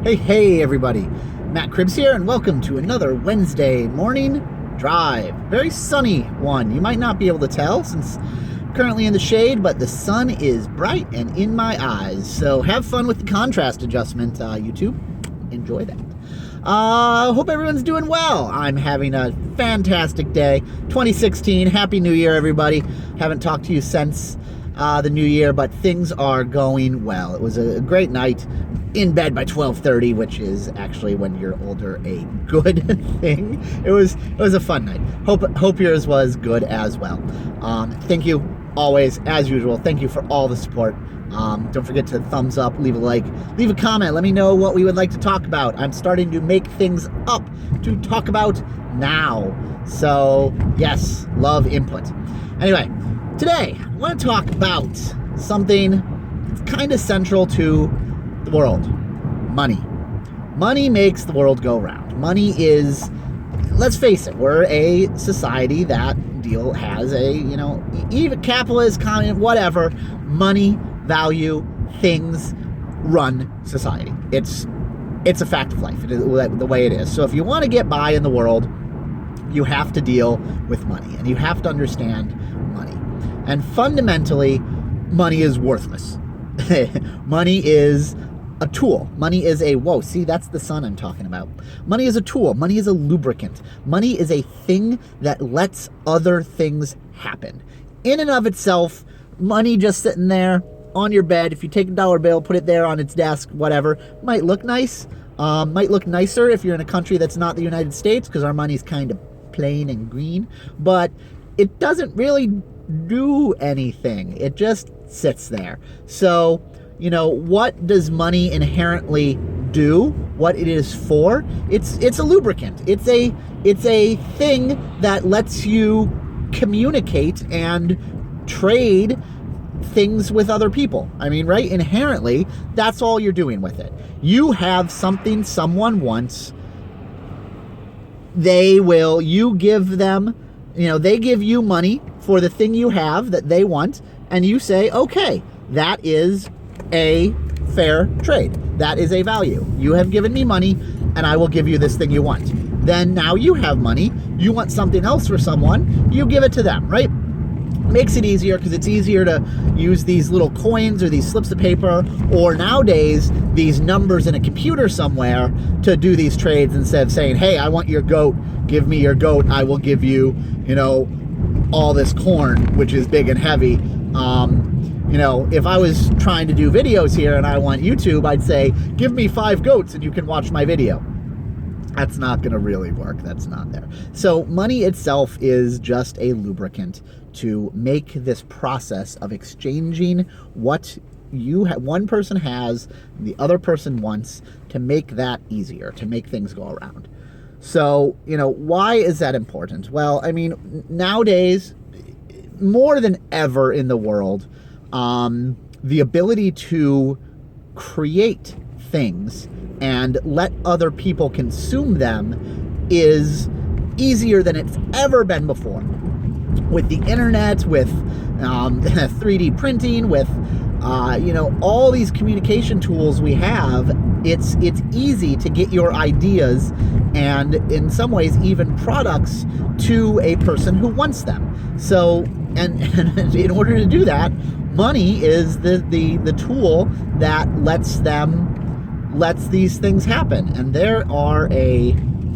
Hey everybody, Matt Cribbs here, and welcome to another Wednesday morning drive. Very sunny one. You might not be able to tell since I'm currently in the shade, but the sun is bright and in my eyes. So have fun with the contrast adjustment, YouTube. Enjoy that. Hope everyone's doing well. I'm having a fantastic day. 2016, Happy New Year, everybody. Haven't talked to you since the new year, but things are going well. It was a great night. In bed by 12:30, which is actually, when you're older, a good thing. It was a fun night. Hope yours was good as well. Thank you always, as usual. Thank you for all the support. Don't forget to thumbs up, leave a like, leave a comment. Let me know what we would like to talk about. I'm starting to make things up to talk about now. So yes, love input. Anyway, today I want to talk about something that's kind of central to the world. Money. Money makes the world go round. Money is, let's face it, we're a society that has a, even capitalist, communist, whatever, money, value, things run society. It's a fact of life. It is the way it is. So if you want to get by in the world, you have to deal with money, and you have to understand money. And fundamentally, money is worthless. Money is a tool. Money is see, that's the sun I'm talking about. Money is a tool. Money is a lubricant. Money is a thing that lets other things happen. In and of itself, money just sitting there on your bed, if you take a dollar bill, put it there on its desk, whatever, might look nice. Might look nicer if you're in a country that's not the United States, because our money's kind of plain and green, but it doesn't really do anything. It just sits there. So, what does money inherently do? What it is for? It's a lubricant. It's a thing that lets you communicate and trade things with other people. I mean, right? Inherently, that's all you're doing with it. You have something someone wants. You give them, they give you money for the thing you have that they want, and you say, okay, that is a fair trade. That is a value. You have given me money, and I will give you this thing you want. Then now you have money. You want something else for someone. You give it to them, right? Makes it easier, because it's easier to use these little coins or these slips of paper, or nowadays these numbers in a computer somewhere, to do these trades instead of saying, hey, I want your goat, give me your goat, I will give you, all this corn, which is big and heavy. If I was trying to do videos here and I want YouTube, I'd say, give me 5 goats and you can watch my video. That's not going to really work. That's not there. So money itself is just a lubricant to make this process of exchanging what one person has, the other person wants, to make that easier, to make things go around. So, why is that important? Well, I mean, nowadays, more than ever in the world, the ability to create things and let other people consume them is easier than it's ever been before. With the internet, with 3D printing, with all these communication tools we have, it's easy to get your ideas, and in some ways even products, to a person who wants them. So, and in order to do that, money is the tool that lets these things happen. And there are a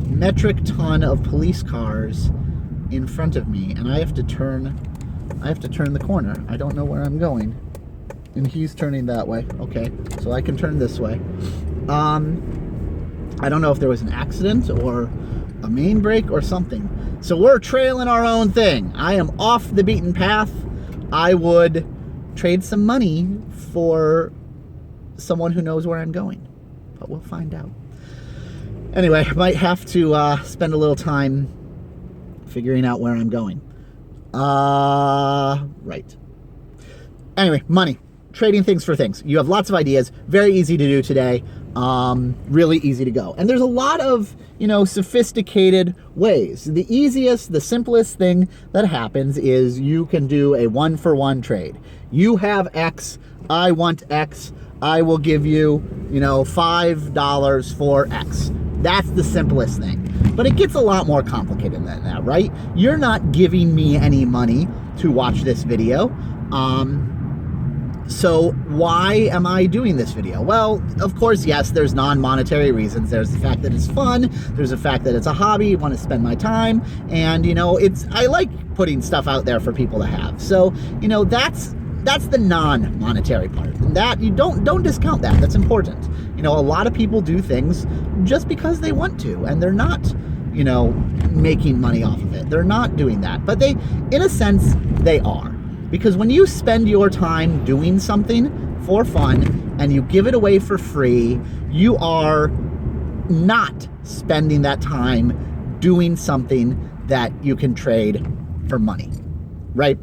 metric ton of police cars in front of me, and I have to turn the corner. I don't know where I'm going, and he's turning that way. Okay, so I can turn this way. I don't know if there was an accident or a main break or something. So we're trailing our own thing. I am off the beaten path. I would trade some money for someone who knows where I'm going, but we'll find out. Anyway, I might have to spend a little time figuring out where I'm going. Right. Anyway, money. Trading things for things. You have lots of ideas. Very easy to do today. Really easy to go. And there's a lot of, sophisticated ways. The easiest, the simplest thing that happens is you can do a 1-for-1 trade. You have X, I want X, I will give you, $5 for X. That's the simplest thing. But it gets a lot more complicated than that, right? You're not giving me any money to watch this video. So why am I doing this video? Well, of course, yes, there's non-monetary reasons. There's the fact that it's fun. There's the fact that it's a hobby. I want to spend my time. And, I like putting stuff out there for people to have. So, that's the non-monetary part. And that, you don't discount that. That's important. A lot of people do things just because they want to, and they're not, making money off of it. They're not doing that. But they, in a sense, they are. Because when you spend your time doing something for fun and you give it away for free, you are not spending that time doing something that you can trade for money, right?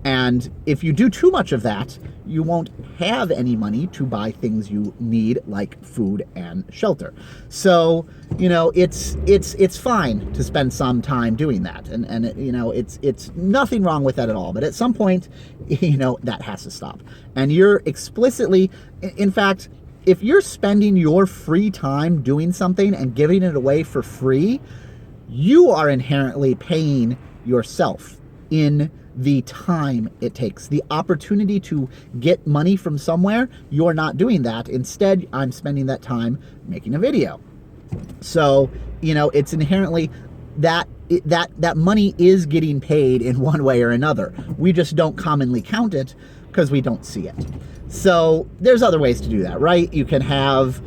And if you do too much of that, you won't have any money to buy things you need, like food and shelter. So, it's fine to spend some time doing that. And it's nothing wrong with that at all. But at some point, that has to stop. And you're explicitly, in fact, if you're spending your free time doing something and giving it away for free, you are inherently paying yourself in the time it takes, the opportunity to get money from somewhere. You're not doing that. Instead, I'm spending that time making a video. So, it's inherently that money is getting paid in one way or another. We just don't commonly count it because we don't see it. So there's other ways to do that, right? You can have,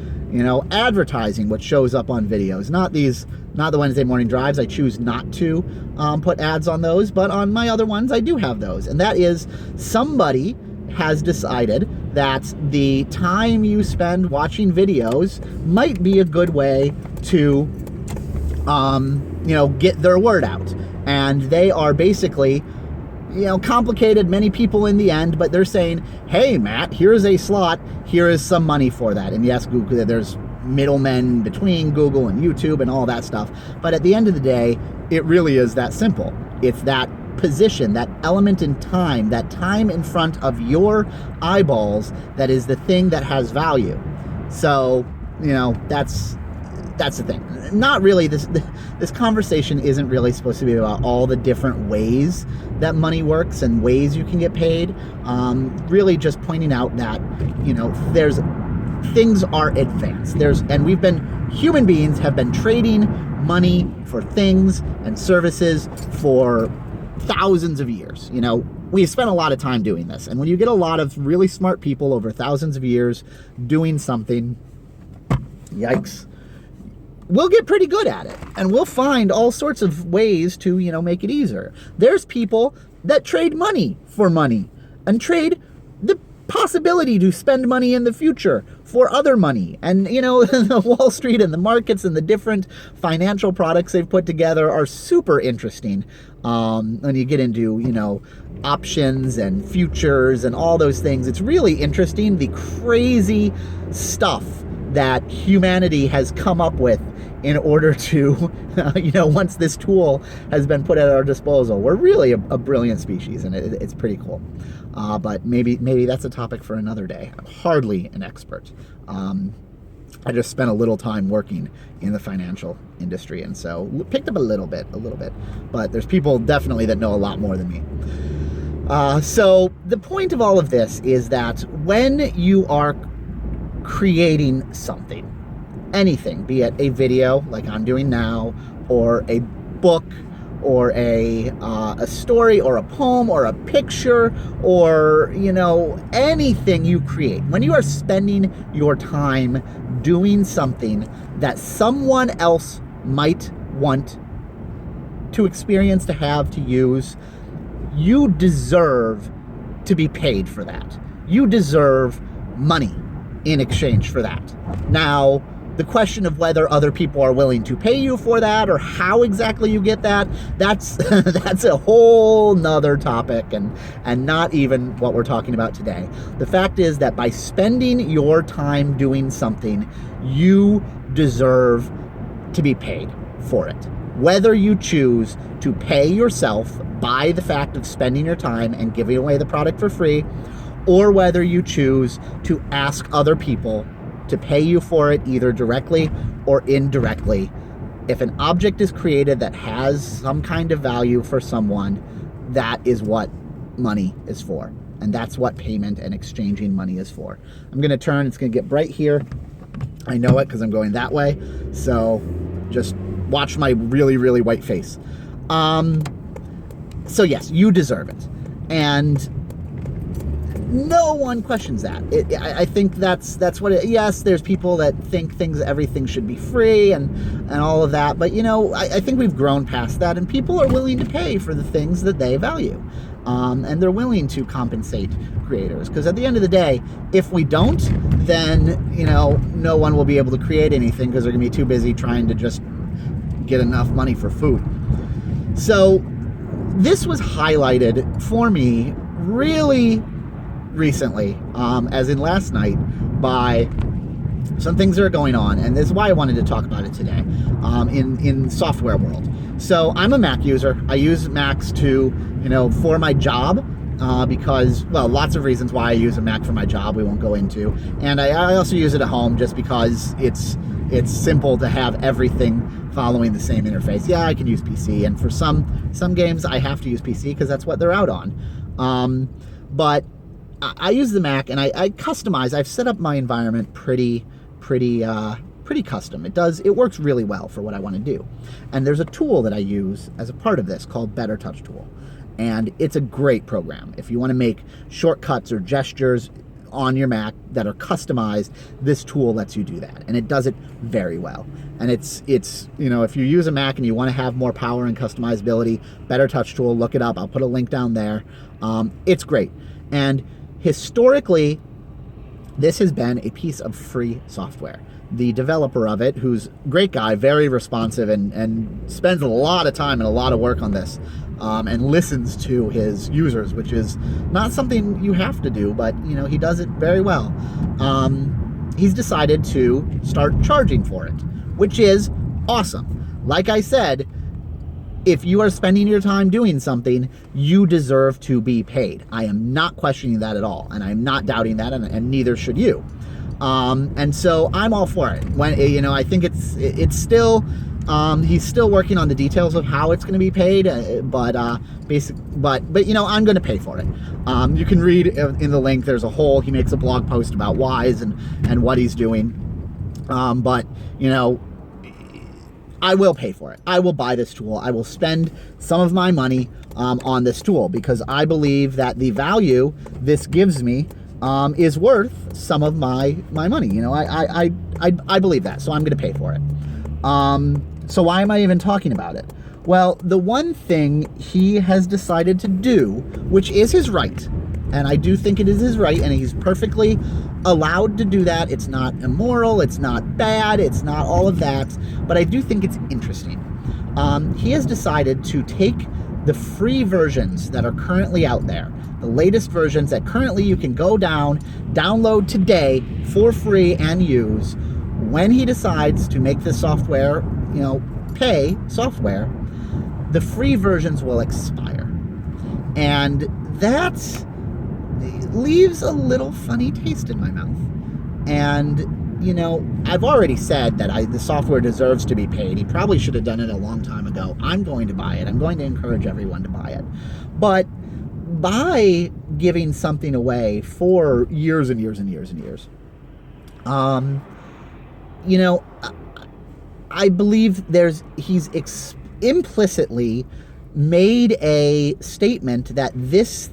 advertising, which shows up on videos, not the Wednesday morning drives. I choose not to put ads on those, but on my other ones, I do have those. And that is, somebody has decided that the time you spend watching videos might be a good way to, get their word out. And they are basically, complicated, many people in the end, but they're saying, hey, Matt, here's a slot. Here is some money for that. And yes, Google, there's middlemen between Google and YouTube and all that stuff. But at the end of the day, it really is that simple. It's that position, that element in time, that time in front of your eyeballs that is the thing that has value. So, that's the thing. Not really, this conversation isn't really supposed to be about all the different ways that money works and ways you can get paid. Really just pointing out that, there's things are advanced. Human beings have been trading money for things and services for thousands of years. We spent a lot of time doing this. And when you get a lot of really smart people over thousands of years doing something, yikes, we'll get pretty good at it. And we'll find all sorts of ways to, make it easier. There's people that trade money for money and trade the possibility to spend money in the future for other money. And, the Wall Street and the markets and the different financial products they've put together are super interesting. When you get into, options and futures and all those things, it's really interesting, the crazy stuff that humanity has come up with in order to, once this tool has been put at our disposal. We're really a brilliant species, and it's pretty cool. But maybe that's a topic for another day. I'm hardly an expert. I just spent a little time working in the financial industry, and so picked up a little bit. But there's people definitely that know a lot more than me. So the point of all of this is that when you are creating something, anything, be it a video like I'm doing now, or a book, or a story, or a poem, or a picture, or anything you create, when you are spending your time doing something that someone else might want to experience, to have, to use, you deserve to be paid for that. You deserve money in exchange for that. Now, the question of whether other people are willing to pay you for that, or how exactly you get that, that's a whole nother topic, and not even what we're talking about today. The fact is that by spending your time doing something, you deserve to be paid for it. Whether you choose to pay yourself by the fact of spending your time and giving away the product for free, or whether you choose to ask other people to pay you for it either directly or indirectly. If an object is created that has some kind of value for someone, that is what money is for. And that's what payment and exchanging money is for. I'm going to turn. It's going to get bright here. I know it because I'm going that way. So just watch my really, really white face. So yes, you deserve it. And no one questions that. I think that's what it, yes, there's people that think everything should be free and all of that. But, you know, I think we've grown past that, and people are willing to pay for the things that they value. And they're willing to compensate creators. Because at the end of the day, if we don't, then, you know, no one will be able to create anything because they're going to be too busy trying to just get enough money for food. So this was highlighted for me really recently, as in last night, by some things that are going on, and this is why I wanted to talk about it today, in software world. So I'm a Mac user. I use Macs to, you know, for my job, because, well, lots of reasons why I use a Mac for my job we won't go into, and I also use it at home just because it's simple to have everything following the same interface. Yeah, I can use PC, and for some games I have to use PC because that's what they're out on. But I use the Mac, and I customize. I've set up my environment pretty custom. It works really well for what I want to do. And there's a tool that I use as a part of this called Better Touch Tool. And it's a great program. If you want to make shortcuts or gestures on your Mac that are customized, this tool lets you do that. And it does it very well. And it's you know, if you use a Mac and you want to have more power and customizability, Better Touch Tool, look it up. I'll put a link down there. It's great. And historically, this has been a piece of free software. The developer of it, who's a great guy, very responsive, and spends a lot of time and a lot of work on this, and listens to his users, which is not something you have to do, but, you know, he does it very well. He's decided to start charging for it, which is awesome. Like I said, if you are spending your time doing something, you deserve to be paid. I am not questioning that at all, and I'm not doubting that, and neither should you. And so I'm all for it. When, you know, I think it's still, he's still working on the details of how it's going to be paid, but you know, I'm going to pay for it. You can read in the link. There's he makes a blog post about Wise and what he's doing. But you know, I will pay for it. I will buy this tool. I will spend some of my money on this tool because I believe that the value this gives me is worth some of my money. You know, I believe that, so I'm going to pay for it. So why am I even talking about it? Well, the one thing he has decided to do, which is his right, and I do think it is his right, and he's perfectly allowed to do that. It's not immoral, it's not bad, it's not all of that, but I do think it's interesting. He has decided to take the free versions that are currently out there, the latest versions that currently you can go download today for free and use. When he decides to make the software, you know, pay software, the free versions will expire. And that leaves a little funny taste in my mouth. And, you know, I've already said that the software deserves to be paid. He probably should have done it a long time ago. I'm going to buy it. I'm going to encourage everyone to buy it. But by giving something away for years and years and years and years, you know, I believe he's implicitly made a statement that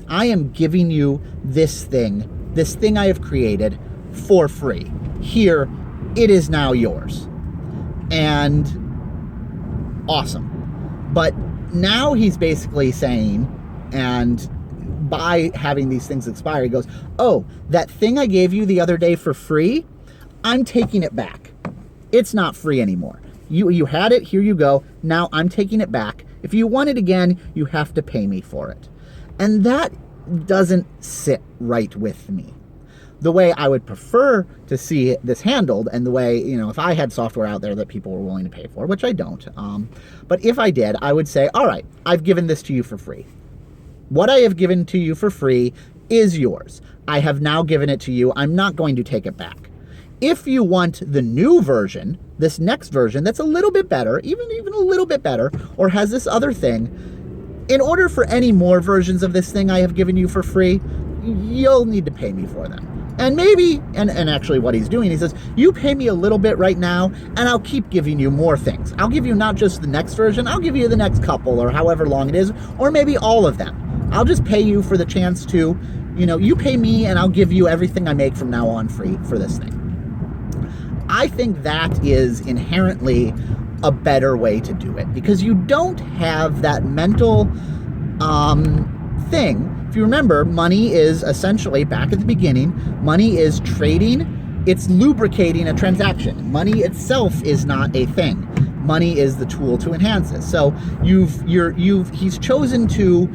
I am giving you this thing I have created for free. Here, it is now yours. And awesome. But now he's basically saying, and by having these things expire, he goes, oh, that thing I gave you the other day for free, I'm taking it back. It's not free anymore. You had it, here you go. Now I'm taking it back. If you want it again, you have to pay me for it. And that doesn't sit right with me. The way I would prefer to see this handled, and the way, you know, if I had software out there that people were willing to pay for, which I don't, but if I did, I would say, all right, I've given this to you for free. What I have given to you for free is yours. I have now given it to you. I'm not going to take it back. If you want the new version, this next version that's a little bit better, even a little bit better, or has this other thing, in order for any more versions of this thing I have given you for free, you'll need to pay me for them. And maybe, and actually what he's doing, he says, you pay me a little bit right now, and I'll keep giving you more things. I'll give you not just the next version, I'll give you the next couple, or however long it is, or maybe all of them. I'll just pay you for the chance to, you pay me, and I'll give you everything I make from now on free for this thing. I think that is inherently a better way to do it, because you don't have that mental thing. If you remember, money is essentially, back at the beginning, money is trading, it's lubricating a transaction. Money itself is not a thing. Money is the tool to enhance it. So he's chosen to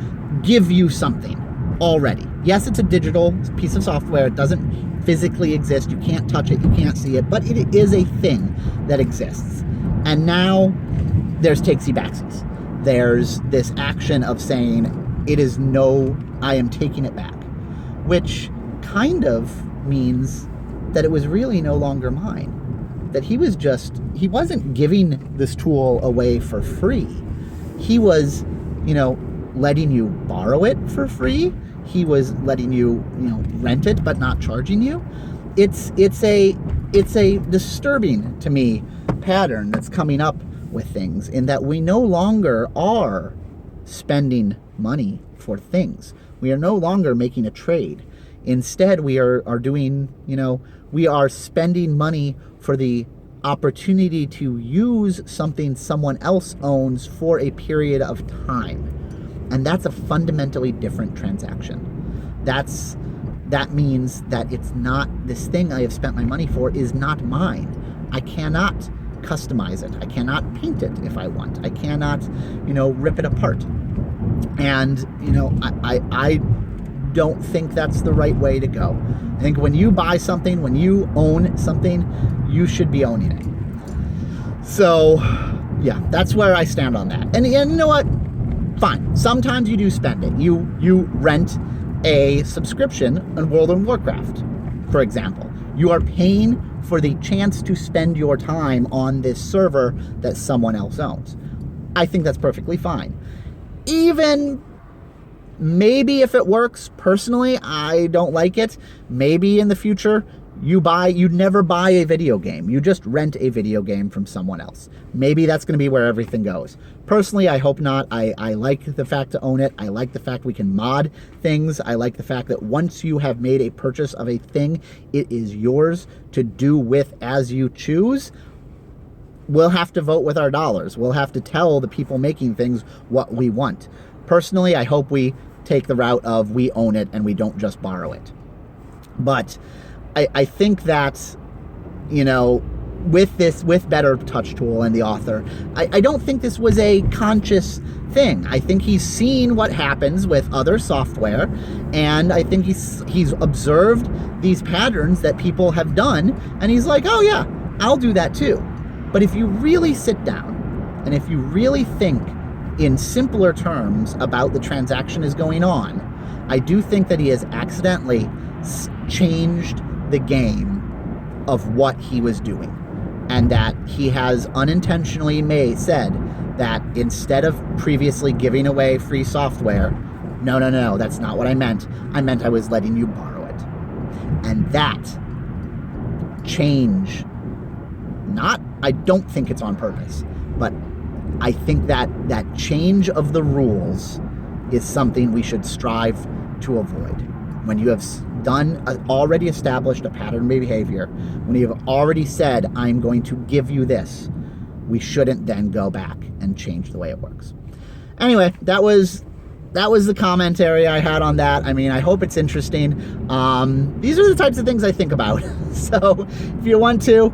give you something already. Yes, it's a digital piece of software. It doesn't physically exist. You can't touch it, you can't see it, but it is a thing that exists. And now there's takesy-backsies. There's this action of saying, it is no, I am taking it back, which kind of means that it was really no longer mine. That he wasn't giving this tool away for free. He was, letting you borrow it for free. He was letting you, rent it, but not charging you. It's a disturbing, to me, pattern that's coming up with things, in that we no longer are spending money for things. We are no longer making a trade. Instead, we are doing, we are spending money for the opportunity to use something someone else owns for a period of time. And that's a fundamentally different transaction. That means that it's not, this thing I have spent my money for is not mine. I cannot customize it. I cannot paint it if I want. I cannot, rip it apart. And, I don't think that's the right way to go. I think when you buy something, when you own something, you should be owning it. So, yeah, that's where I stand on that. And you know what? Fine. Sometimes you do spend it. You rent a subscription on World of Warcraft, for example. You are paying for the chance to spend your time on this server that someone else owns. I think that's perfectly fine. Even maybe if it works, personally, I don't like it. Maybe in the future, you'd never buy a video game. You just rent a video game from someone else. Maybe that's going to be where everything goes. Personally, I hope not. I like the fact to own it. I like the fact we can mod things. I like the fact that once you have made a purchase of a thing, it is yours to do with as you choose. We'll have to vote with our dollars. We'll have to tell the people making things what we want. Personally, I hope we take the route of we own it and we don't just borrow it. But I think that, with Better Touch Tool and the author, I don't think this was a conscious thing. I think he's seen what happens with other software, and I think he's observed these patterns that people have done, and he's like, oh yeah, I'll do that too. But if you really sit down, and if you really think in simpler terms about the transaction is going on, I do think that he has accidentally changed the game of what he was doing, and that he has unintentionally said that instead of previously giving away free software, no, that's not what I meant. I meant I was letting you borrow it. And that change, I don't think it's on purpose, but I think that change of the rules is something we should strive to avoid. When you have already established a pattern of behavior, when you have already said, I'm going to give you this, we shouldn't then go back and change the way it works. Anyway, that was the commentary I had on that. I mean, I hope it's interesting. These are the types of things I think about. So if you want to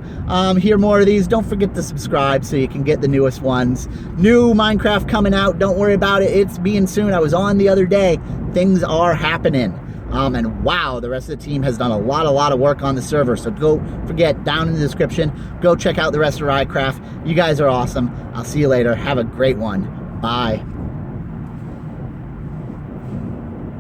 hear more of these, don't forget to subscribe so you can get the newest ones. New Minecraft coming out. Don't worry about it. It's being soon. I was on the other day. Things are happening. And wow, the rest of the team has done a lot of work on the server. So don't forget, down in the description, go check out the rest of Ryotcraft. You guys are awesome. I'll see you later. Have a great one. Bye.